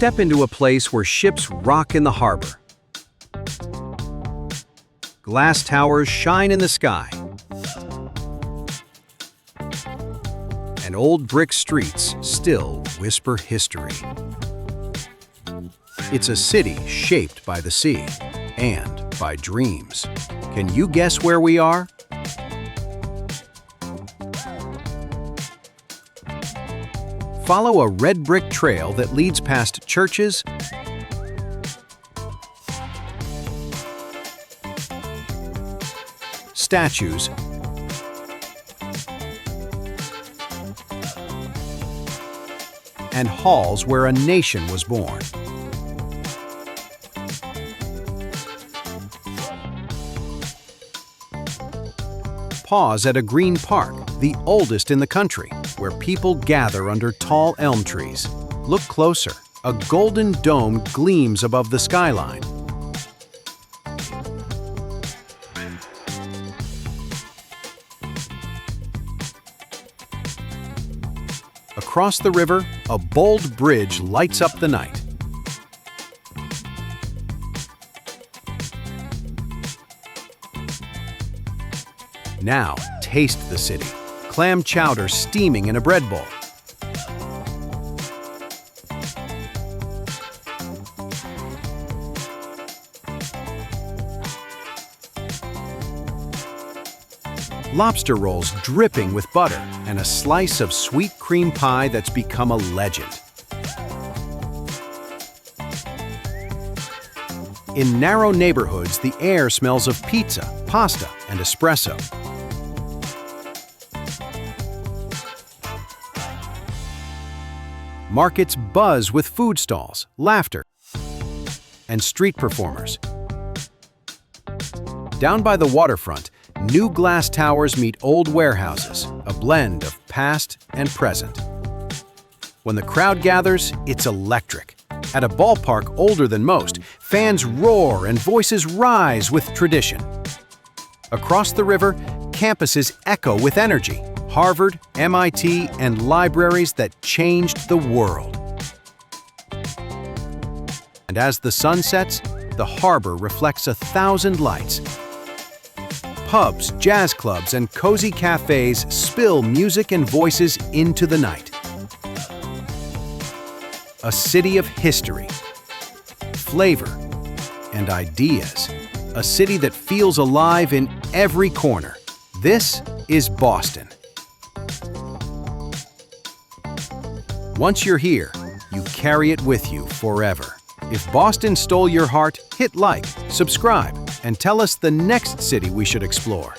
Step into a place where ships rock in the harbor. Glass towers shine in the sky. And old brick streets still whisper history. It's a city shaped by the sea and by dreams. Can you guess where we are? Follow a red brick trail that leads past churches, statues, and halls where a nation was born. Pause at a green park, the oldest in the country, where people gather under tall elm trees. Look closer. A golden dome gleams above the skyline. Across the river, a bold bridge lights up the night. Now, taste the city. Clam chowder steaming in a bread bowl. Lobster rolls dripping with butter and a slice of sweet cream pie that's become a legend. In narrow neighborhoods, the air smells of pizza, pasta, and espresso. Markets buzz with food stalls, laughter, and street performers. Down by the waterfront, new glass towers meet old warehouses, a blend of past and present. When the crowd gathers, it's electric. At a ballpark older than most, fans roar and voices rise with tradition. Across the river, campuses echo with energy. Harvard, MIT, and libraries that changed the world. And as the sun sets, the harbor reflects 1,000 lights. Pubs, jazz clubs, and cozy cafés spill music and voices into the night. A city of history, flavor, and ideas. A city that feels alive in every corner. This is Boston. Once you're here, you carry it with you forever. If Boston stole your heart, hit like, subscribe, and tell us the next city we should explore.